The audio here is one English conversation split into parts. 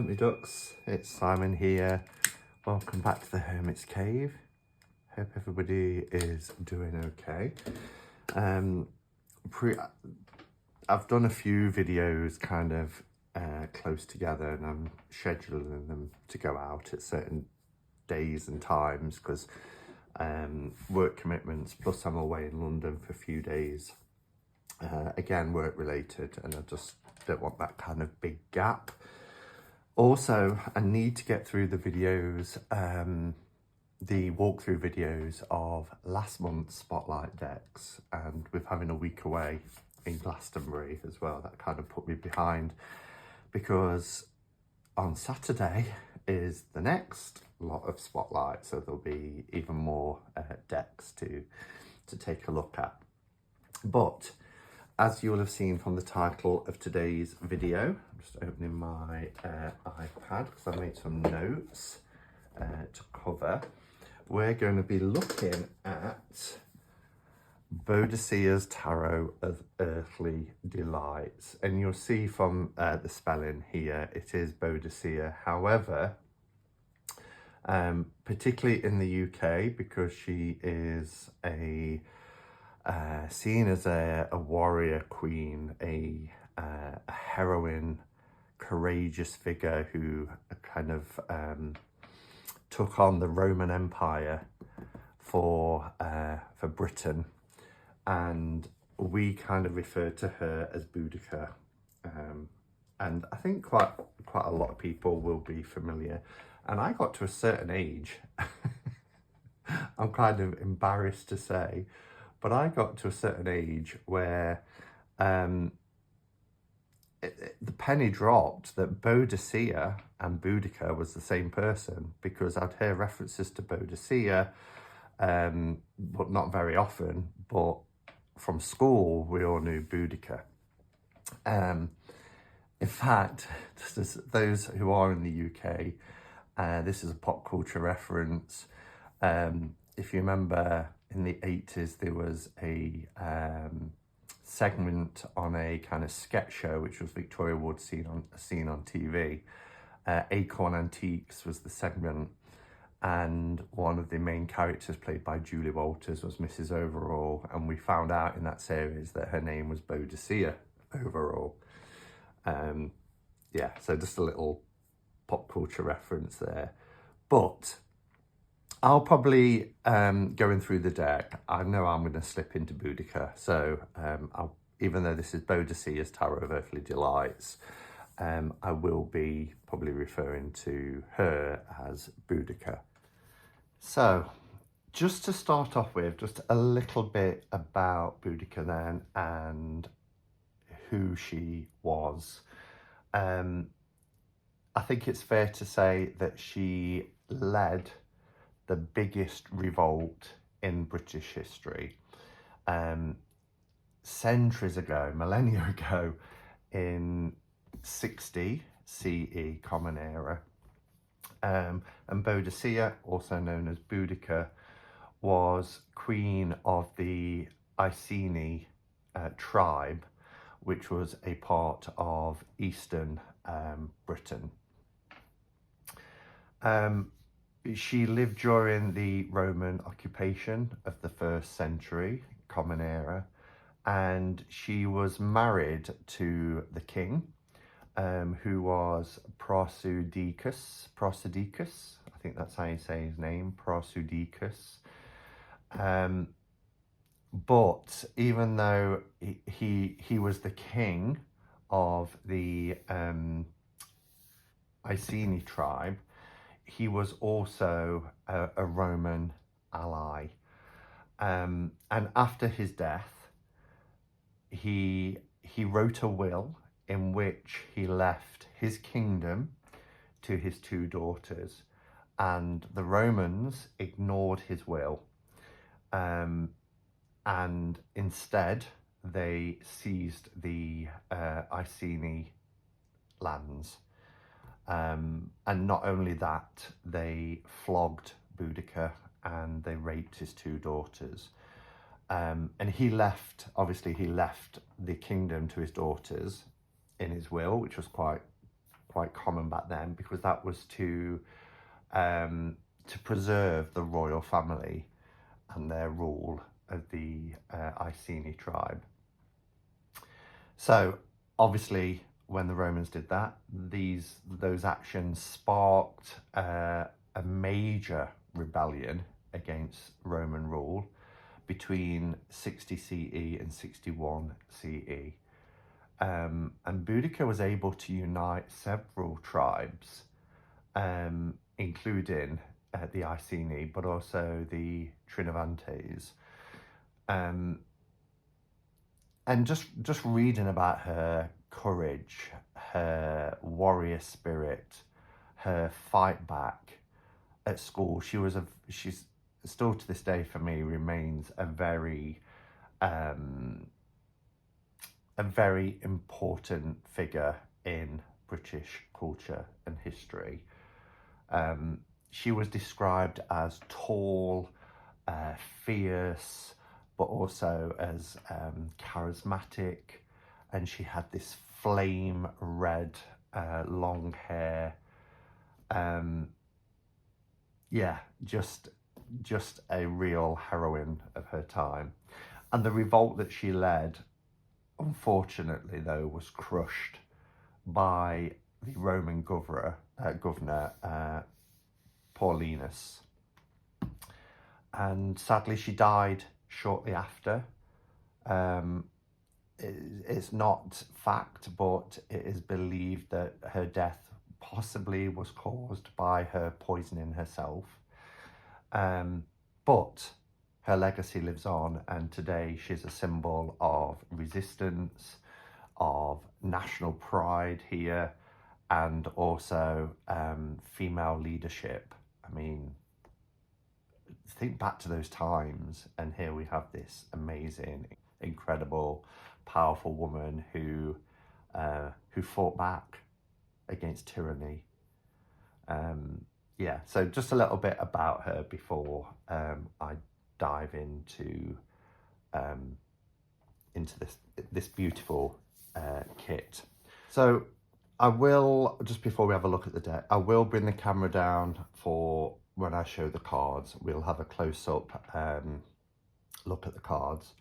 Lovely ducks, it's Simon here. Welcome back to the Hermit's Cave. Hope everybody is doing okay. I've done a few videos kind of close together, and I'm scheduling them to go out at certain days and times because work commitments, plus I'm away in London for a few days. Again, work related, and I just don't want that kind of big gap. Also, I need to get through the videos, the walkthrough videos of last month's Spotlight decks, and with having a week away in Glastonbury as well, that kind of put me behind, because on Saturday is the next lot of Spotlight, so there'll be even more decks to take a look at. But as you will have seen from the title of today's video, I'm just opening my iPad because I made some notes to cover. We're going to be looking at Boadicea's Tarot of Earthly Delights. And you'll see from the spelling here, it is Boadicea. However, particularly in the UK, because she is seen as a warrior queen, a heroine, courageous figure who kind of took on the Roman Empire for Britain, and we kind of refer to her as Boadicea, and I think quite a lot of people will be familiar. And I got to a certain age, I'm kind of embarrassed to say, but I got to a certain age where the penny dropped that Boadicea and Boudicca was the same person, because I'd hear references to Boadicea, but not very often. But from school, we all knew Boudicca. In fact, just as those who are in the UK, this is a pop culture reference. If you remember, in the 80s, there was a segment on a kind of sketch show, which was Victoria Wood seen on TV. Acorn Antiques was the segment, and one of the main characters, played by Julie Walters, was Mrs. Overall, and we found out in that series that her name was Boadicea Overall. Yeah, so just a little pop culture reference there. But I'll probably, going through the deck, I know I'm going to slip into Boudicca. So even though this is Boadicea's Tarot of Earthly Delights, I will be probably referring to her as Boudicca. So just to start off with, just a little bit about Boudicca then, and who she was. I think it's fair to say that she led the biggest revolt in British history. Centuries ago, millennia ago, in 60 CE, Common Era. And Boadicea, also known as Boudicca, was queen of the Iceni tribe, which was a part of Eastern Britain. She lived during the Roman occupation of the 1st century, Common Era, and she was married to the king, who was Prasudicus, I think that's how you say his name, Prasudicus. But even though he was the king of the Iceni tribe, he was also a Roman ally. And after his death, he wrote a will in which he left his kingdom to his 2 daughters, and the Romans ignored his will, and instead they seized the Iceni lands. And not only that, they flogged Boudicca and they raped his 2 daughters. And he left the kingdom to his daughters in his will, which was quite quite common back then, because that was to preserve the royal family and their rule of the Iceni tribe. So obviously, when the Romans did that, those actions sparked a major rebellion against Roman rule between 60 CE and 61 CE. And Boadicea was able to unite several tribes, including the Iceni, but also the Trinovantes. And just reading about her courage, her warrior spirit, her fight back at school, she's still to this day for me remains a very important figure in British culture and history. She was described as tall, fierce, but also as charismatic, and she had this flame red long hair. Yeah, just a real heroine of her time. And the revolt that she led, unfortunately though, was crushed by the Roman governor Paulinus, and sadly she died shortly after. It's not fact, but it is believed that her death possibly was caused by her poisoning herself. But her legacy lives on, and today she's a symbol of resistance, of national pride here, and also female leadership. I mean, think back to those times, and here we have this amazing, incredible, powerful woman who fought back against tyranny. Yeah, so just a little bit about her before I dive into this beautiful kit. So I will, just before we have a look at the deck, I will bring the camera down for when I show the cards. We'll have a close-up look at the cards.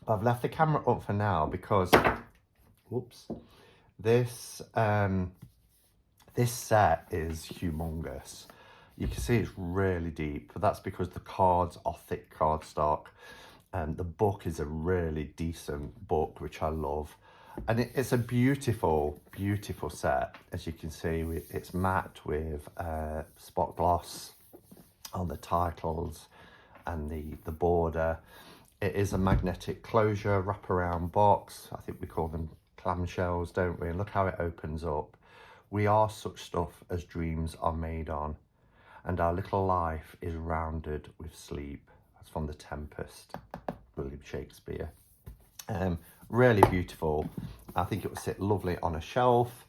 I've left the camera up for now because, whoops, this set is humongous. You can see it's really deep, but that's because the cards are thick cardstock, and the book is a really decent book, which I love. And it's a beautiful, beautiful set. As you can see, it's matte with spot gloss on the titles and the border. It is a magnetic closure wraparound box. I think we call them clamshells, don't we? And look how it opens up. We are such stuff as dreams are made on, and our little life is rounded with sleep. That's from The Tempest, William Shakespeare. Really beautiful. I think it would sit lovely on a shelf.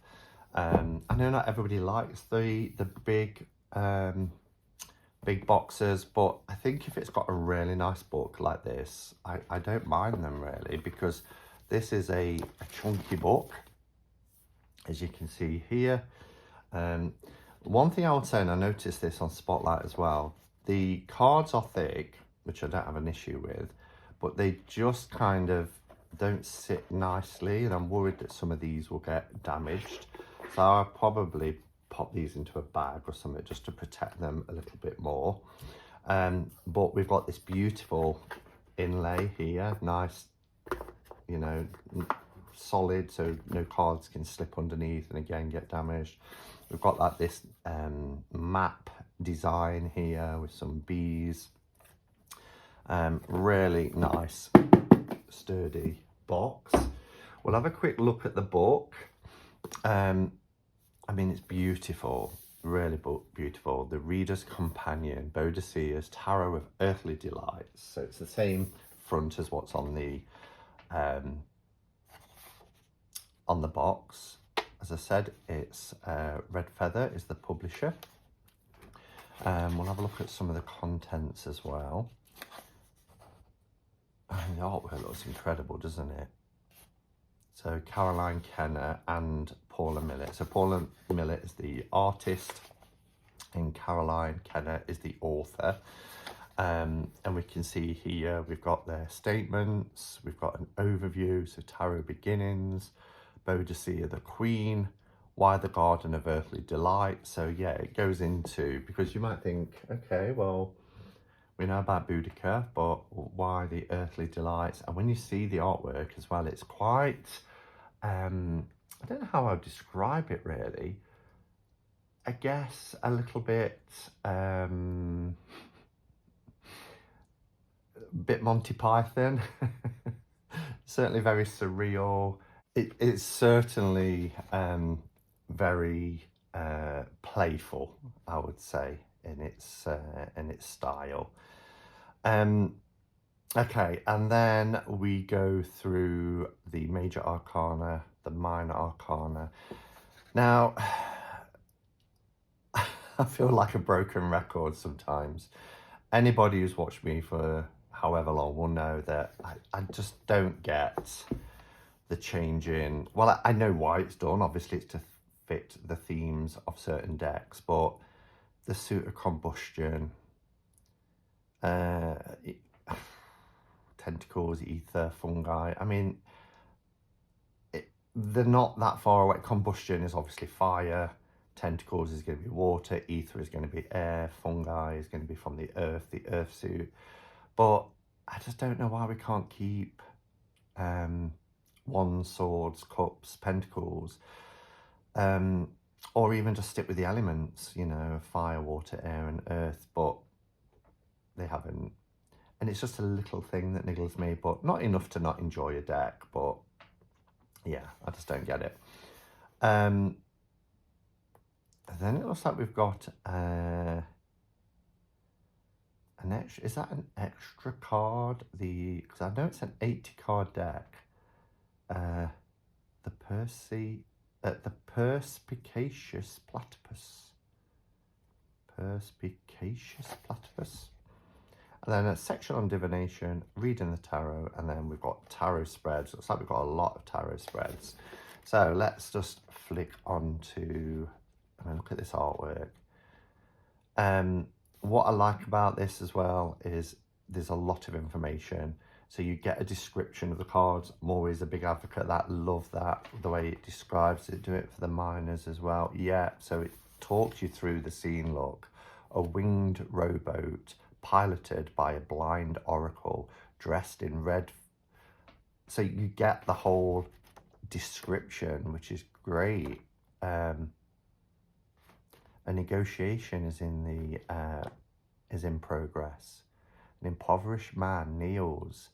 I know not everybody likes the big boxes, but I think if it's got a really nice book like this, I don't mind them really, because this is a chunky book, as you can see here. One thing I would say, and I noticed this on Spotlight as well, the cards are thick, which I don't have an issue with, but they just kind of don't sit nicely, and I'm worried that some of these will get damaged. So I'll probably pop these into a bag or something just to protect them a little bit more. But we've got this beautiful inlay here, nice, you know, solid, so no cards can slip underneath and again get damaged. We've got like this map design here with some bees. Really nice, sturdy box. We'll have a quick look at the book. I mean, it's beautiful, really beautiful. The Reader's Companion, Boadicea's Tarot of Earthly Delights. So it's the same front as what's on the box. As I said, it's Red Feather is the publisher. We'll have a look at some of the contents as well. And the artwork looks incredible, doesn't it? So Caroline Kenner and Paula Millet. So Paula Millet is the artist and Caroline Kenner is the author. And we can see here, we've got their statements, we've got an overview, so tarot beginnings, Boadicea the Queen, why the Garden of Earthly Delight. So yeah, it goes into, because you might think, okay, well, we know about Boadicea, but why the Earthly Delights? And when you see the artwork as well, it's quite, I don't know how I'd describe it really. I guess a little bit, bit Monty Python, certainly very surreal. It's certainly very playful, I would say, in its style. Okay, and then we go through the major arcana, the minor arcana. Now, I feel like a broken record sometimes. Anybody who's watched me for however long will know that I just don't get the change in, well, I know why it's done. Obviously, it's to fit the themes of certain decks, but the suit of Combustion, Tentacles, Aether, Fungi, I mean, they're not that far away. Combustion is obviously fire, Tentacles is going to be water, Aether is going to be air, Fungi is going to be from the earth suit. But I just don't know why we can't keep wands, swords, cups, pentacles, or even just stick with the elements, you know, fire, water, air and earth, but they haven't. And it's just a little thing that niggles me, but not enough to not enjoy a deck, but yeah, I just don't get it. And then it looks like we've got an extra, is that an extra card? Because I know it's an 80 card deck. The perspicacious platypus. Perspicacious platypus. And then a section on divination, reading the tarot, and then we've got tarot spreads. Looks like we've got a lot of tarot spreads. So let's just flick onto and look at this artwork. What I like about this as well is there's a lot of information. So you get a description of the cards. I'm always a big advocate of that. Love that, the way it describes it. Do it for the minors as well. Yeah, so it talks you through the scene. Look, a winged rowboat piloted by a blind oracle dressed in red. So you get the whole description, which is great. A negotiation is in progress. An impoverished man kneels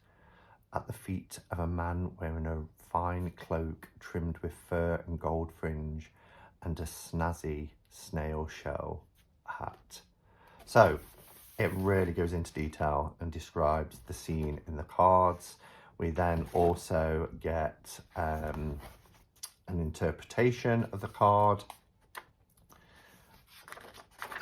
at the feet of a man wearing a fine cloak trimmed with fur and gold fringe and a snazzy snail shell hat. So it really goes into detail and describes the scene in the cards. We then also get an interpretation of the card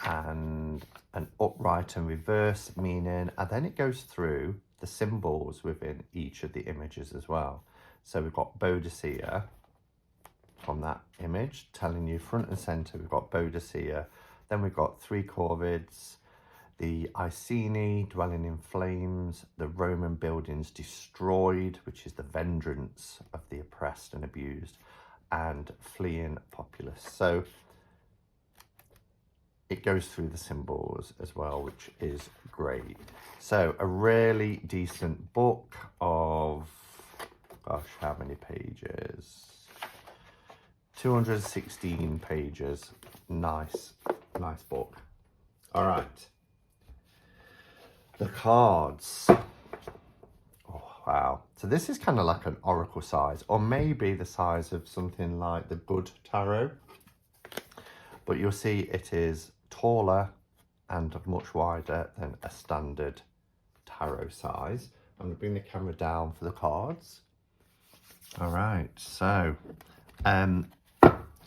and an upright and reverse meaning, and then it goes through the symbols within each of the images as well. So we've got Boadicea from that image, telling you front and center we've got Boadicea. Then we've got three corvids, the Iceni dwelling in flames, the Roman buildings destroyed, which is the vengeance of the oppressed and abused, and fleeing populace. So it goes through the symbols as well, which is great. So a really decent book of, gosh, how many pages? 216 pages. Nice book. All right. The cards. Oh, wow. So this is kind of like an oracle size, or maybe the size of something like the Good Tarot. But you'll see it is taller and much wider than a standard tarot size. I'm going to bring the camera down for the cards. All right, so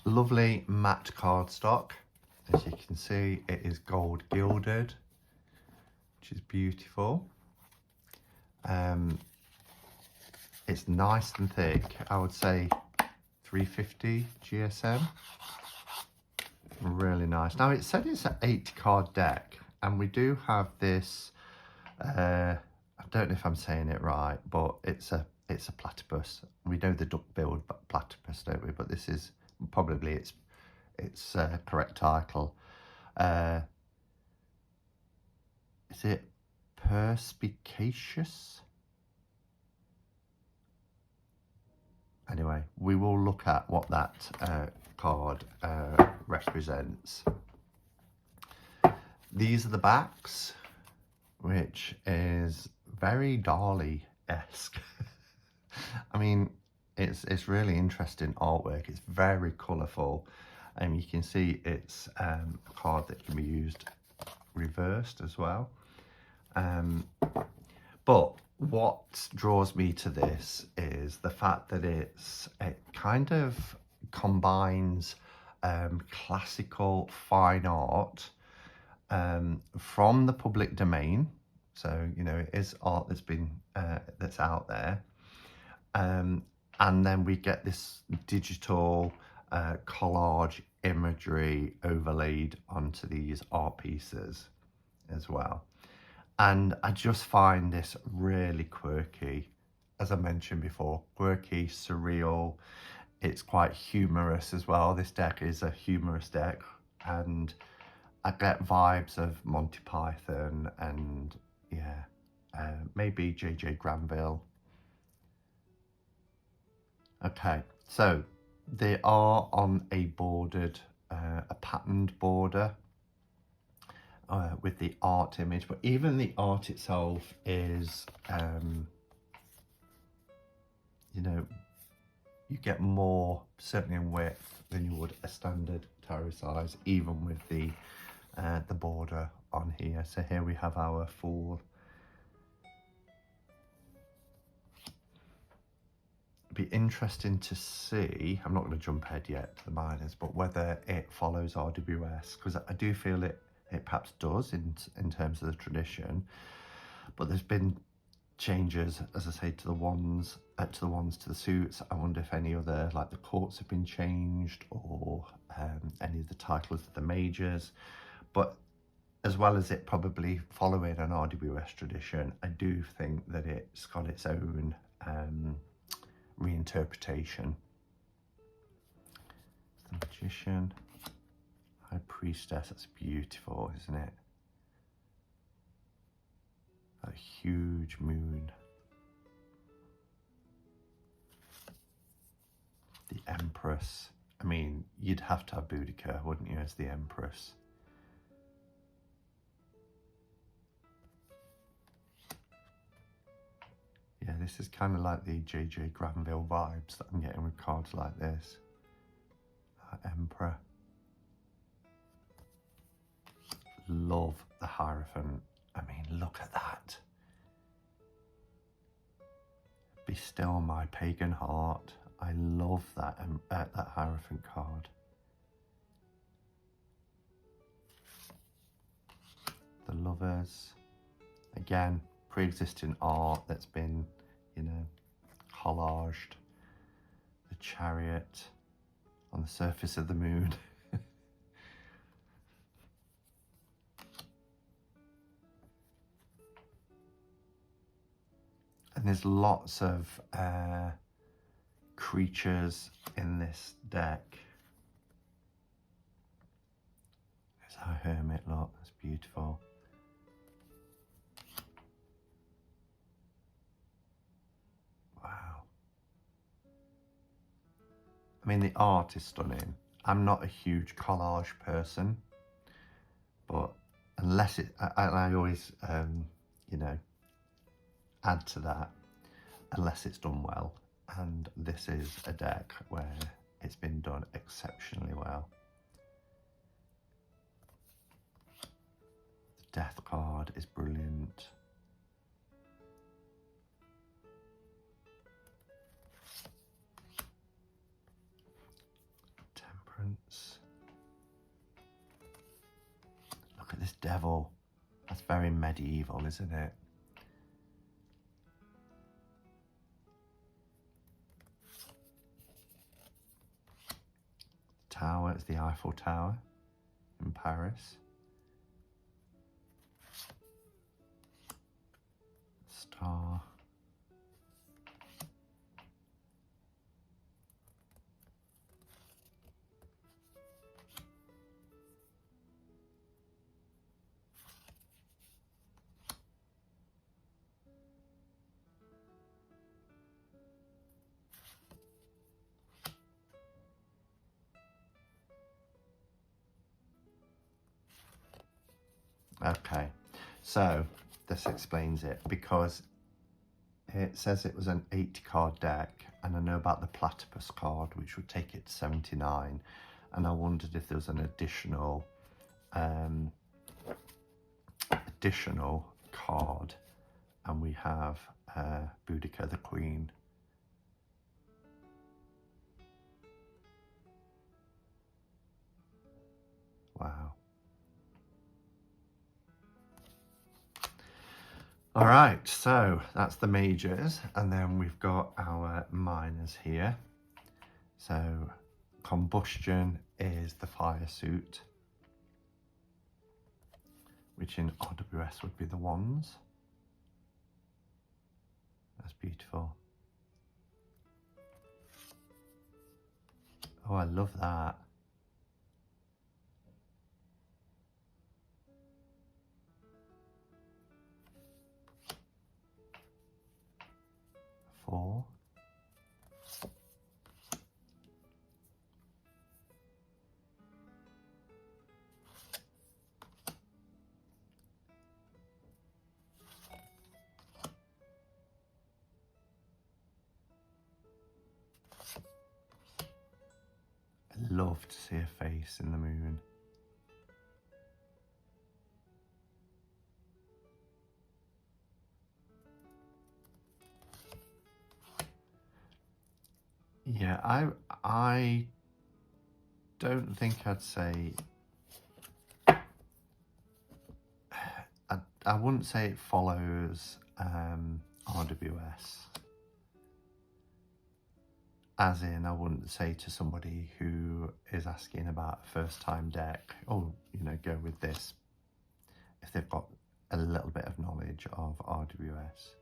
lovely matte cardstock. As you can see, it is gold gilded, which is beautiful. it's nice and thick. I would say 350 GSM. Really nice. Now it said it's an 80 card deck, and we do have this, I don't know if I'm saying it right, but it's a platypus. We know the duck-billed platypus, don't we? But this is probably its correct title. Is it perspicacious? Anyway, we will look at what that card represents. These are the backs, which is very Dali-esque. I mean, it's really interesting artwork. It's very colourful, and you can see it's a card that can be used reversed as well. But what draws me to this is the fact that it kind of combines classical fine art from the public domain. So, you know, it is art that's been that's out there, and then we get this digital collage imagery overlaid onto these art pieces as well. And I just find this really quirky, as I mentioned before, quirky, surreal. It's quite humorous as well. This deck is a humorous deck, and I get vibes of Monty Python and, yeah, maybe JJ Granville. Okay, so they are on a bordered, a patterned border with the art image, but even the art itself is, you know, you get more, certainly in width, than you would a standard tarot size, even with the border on here. So here we have our Fool. It'd be interesting to see, I'm not going to jump ahead yet to the minors, but whether it follows RWS, because I do feel it perhaps does in terms of the tradition, but there's been changes, as I say, to the wands, to the suits. I wonder if any other, like the courts have been changed, or any of the titles of the majors. But as well as it probably following an RWS tradition, I do think that it's got its own reinterpretation. The Magician, High Priestess, that's beautiful, isn't it? A huge moon. The Empress. I mean, you'd have to have Boadicea, wouldn't you, as the Empress? Yeah, this is kind of like the JJ Granville vibes that I'm getting with cards like this. Emperor. Love the Hierophant. I mean, look at that. Be still my pagan heart. I love that that Hierophant card. The Lovers. Again, pre-existing art that's been, you know, collaged. The Chariot on the surface of the moon. And there's lots of creatures in this deck. There's our Hermit, look, that's beautiful. Wow. I mean, the art is stunning. I'm not a huge collage person, but unless it, I always, you know, add to that, unless it's done well. And this is a deck where it's been done exceptionally well. The Death card is brilliant. Temperance. Look at this Devil. That's very medieval, isn't it? it's the Eiffel Tower in Paris. Star. Okay, so this explains it, because it says it was an 80 card deck, and I know about the platypus card, which would take it to 79, and I wondered if there was an additional card, and we have Boadicea the Queen. Wow. All right, so that's the majors, and then we've got our minors here. So Combustion is the fire suit, which in RWS would be the wands. That's beautiful. Oh, I love that. Four. I love to see a face in the moon. Yeah, I don't think I'd say, I wouldn't say it follows RWS. As in, I wouldn't say to somebody who is asking about a first time deck, oh, you know, go with this, if they've got a little bit of knowledge of RWS.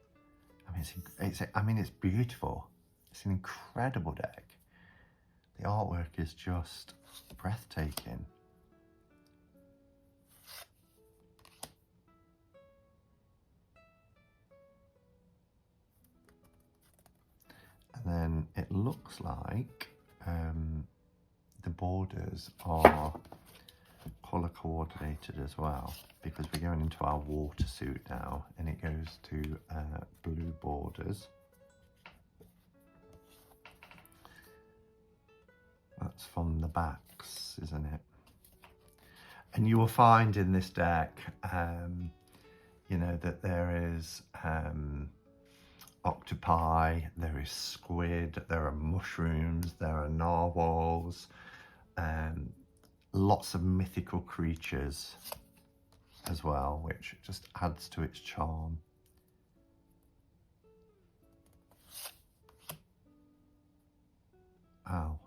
I mean, it's beautiful. It's an incredible deck. The artwork is just breathtaking. And then it looks like the borders are colour coordinated as well, because we're going into our water suit now, and it goes to blue borders. That's from the backs, isn't it? And you will find in this deck, you know, that there is octopi, there is squid, there are mushrooms, there are narwhals, lots of mythical creatures as well, which just adds to its charm. Ow.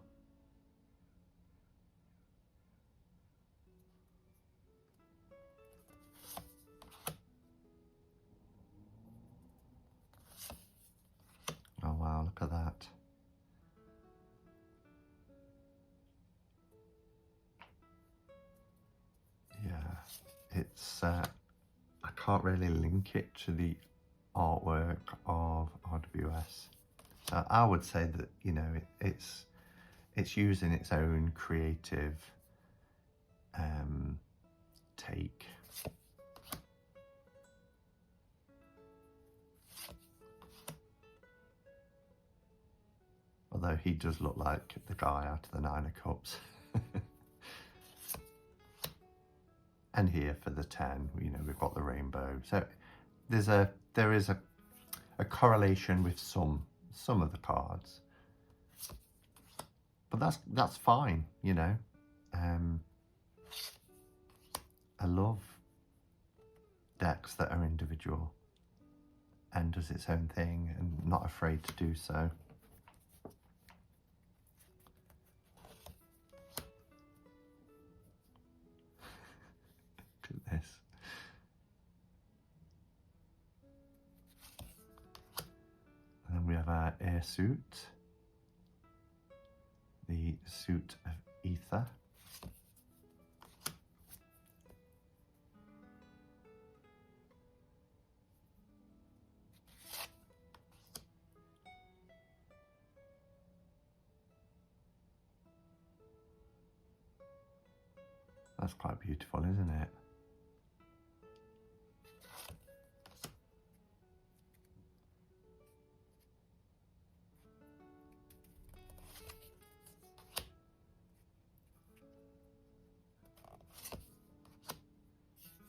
Oh wow, look at that. Yeah, it's, I can't really link it to the artwork of RWS. So I would say that, you know, it's using its own creative take. Although he does look like the guy out of the Nine of Cups. And here for the 10, you know, we've got the rainbow. So there is a correlation with some of the cards. But that's fine, you know. I love decks that are individual and does its own thing and not afraid to do so. suit, the suit of Aether. That's quite beautiful, isn't it?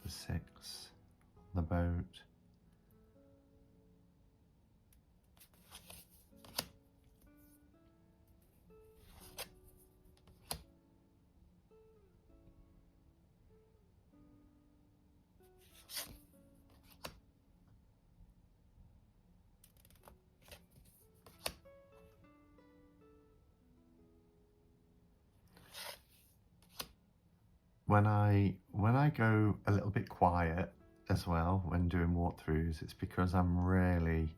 The 6, the boat. When I go a little bit quiet as well when doing walkthroughs, it's because I'm really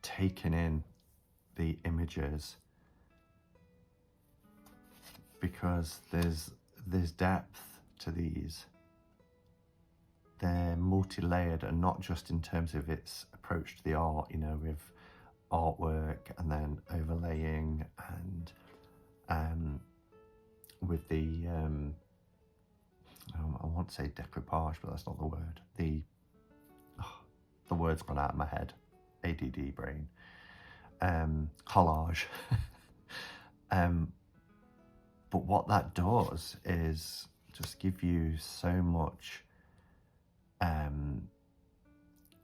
taking in the images, because there's depth to these. They're multi-layered, and not just in terms of its approach to the art, you know, with artwork and then overlaying and with the I want to say decoupage, but that's not the word. The word's gone out of my head. ADD brain. Collage. But what that does is just give you so much.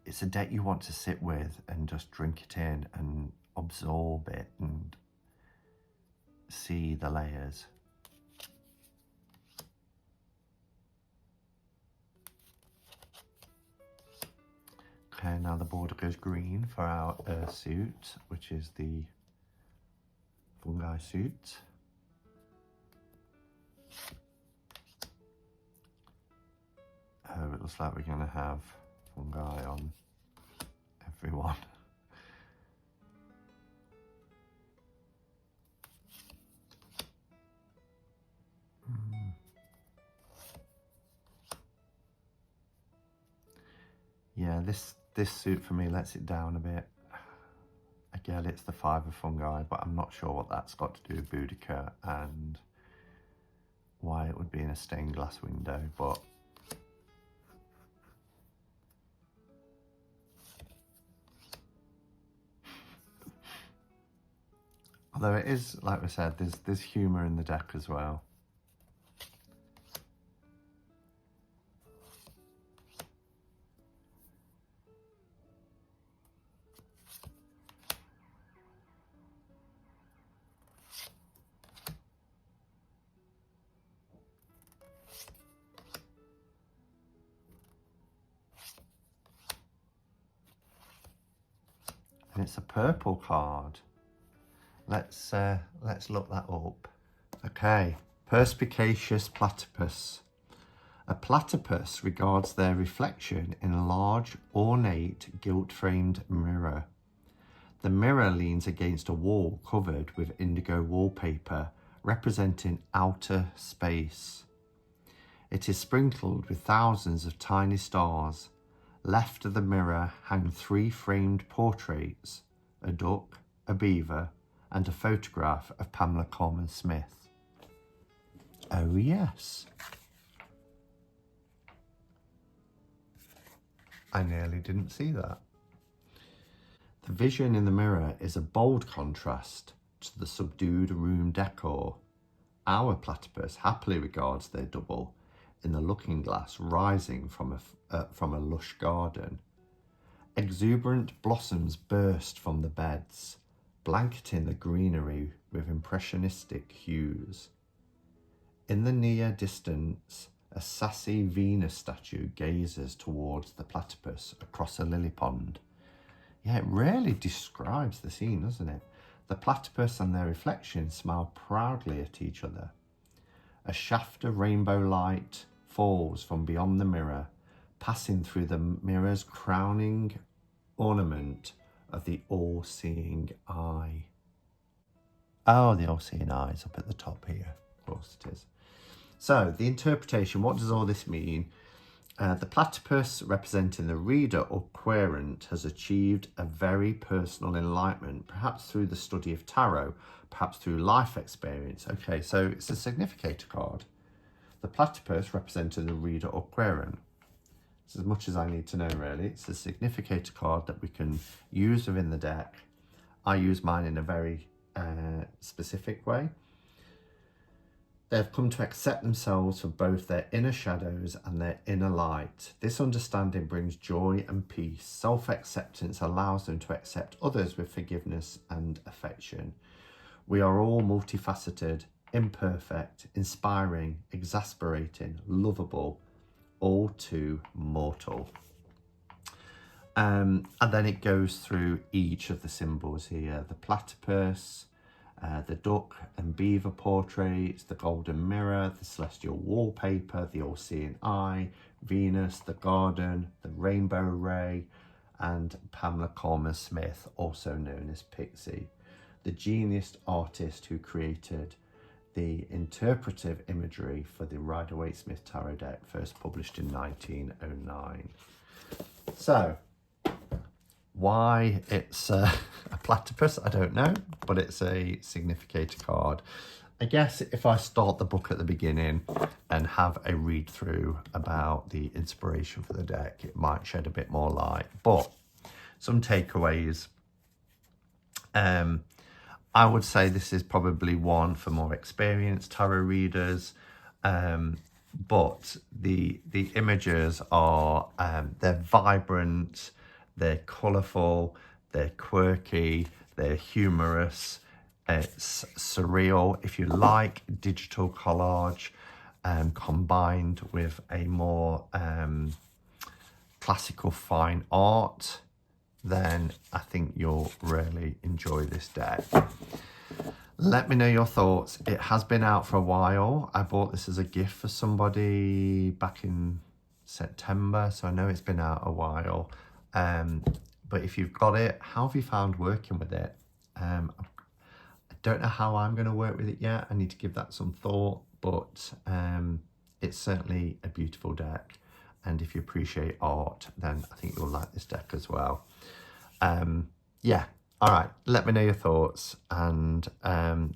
It's a deck you want to sit with and just drink it in and absorb it and see the layers. Okay, now the border goes green for our Earth suit, which is the Fungi suit. Oh, it looks like we're going to have fungi on everyone. Yeah, this suit for me lets it down a bit. Again, it's the 5 of fungi, but I'm not sure what that's got to do with Boadicea and why it would be in a stained glass window, but although it is, like we said, there's humour in the deck as well. And it's a purple card. Let's look that up. Okay, perspicacious platypus. A platypus regards their reflection in a large, ornate, gilt-framed mirror. The mirror leans against a wall covered with indigo wallpaper, representing outer space. It is sprinkled with thousands of tiny stars. Left of the mirror hang 3 framed portraits, a duck, a beaver, and a photograph of Pamela Coleman Smith. Oh yes. I nearly didn't see that. The vision in the mirror is a bold contrast to the subdued room decor. Our platypus happily regards their double in the looking glass rising from a lush garden. Exuberant blossoms burst from the beds, blanketing the greenery with impressionistic hues. In the near distance, a sassy Venus statue gazes towards the platypus across a lily pond. Yeah, it really describes the scene, doesn't it? The platypus and their reflection smile proudly at each other. A shaft of rainbow light falls from beyond the mirror, passing through the mirror's crowning ornament of the all-seeing eye. Oh, the all-seeing eye is up at the top here. Of course it is. So, the interpretation, what does all this mean? The platypus, representing the reader or querent, has achieved a very personal enlightenment, perhaps through the study of tarot, perhaps through life experience. Okay, so it's a significator card. The platypus, representing the reader or querent. It's as much as I need to know, really. It's a significator card that we can use within the deck. I use mine in a very specific way. They have come to accept themselves for both their inner shadows and their inner light. This understanding brings joy and peace. Self-acceptance allows them to accept others with forgiveness and affection. We are all multifaceted, imperfect, inspiring, exasperating, lovable, all too mortal. And then it goes through each of the symbols here. The platypus, the duck and beaver portraits, the golden mirror, the celestial wallpaper, the all-seeing eye, Venus, the garden, the rainbow ray, and Pamela Colman-Smith, also known as Pixie, the genius artist who created the interpretive imagery for the Rider-Waite-Smith Tarot deck, first published in 1909. So, why it's a platypus, I don't know, but it's a significator card. I guess if I start the book at the beginning and have a read through about the inspiration for the deck, it might shed a bit more light. But some takeaways. I would say this is probably one for more experienced tarot readers, but the images are, they're vibrant, they're colourful, they're quirky, they're humorous, it's surreal. If you like digital collage combined with a more classical fine art, then I think you'll really enjoy this deck. Let me know your thoughts. It has been out for a while. I bought this as a gift for somebody back in September, so I know it's been out a while. But if you've got it, how have you found working with it? I don't know how I'm going to work with it yet. I need to give that some thought, but it's certainly a beautiful deck. And if you appreciate art, then I think you'll like this deck as well. Yeah, all right, let me know your thoughts, and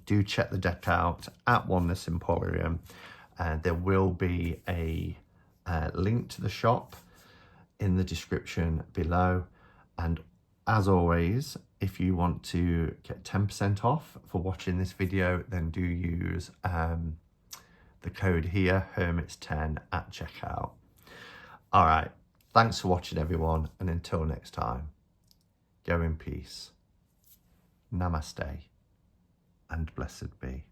do check the deck out at Oneness Emporium. There will be a link to the shop in the description below. And as always, if you want to get 10% off for watching this video, then do use the code here, Hermits10 at checkout. All right, thanks for watching, everyone, and until next time, go in peace. Namaste, and blessed be.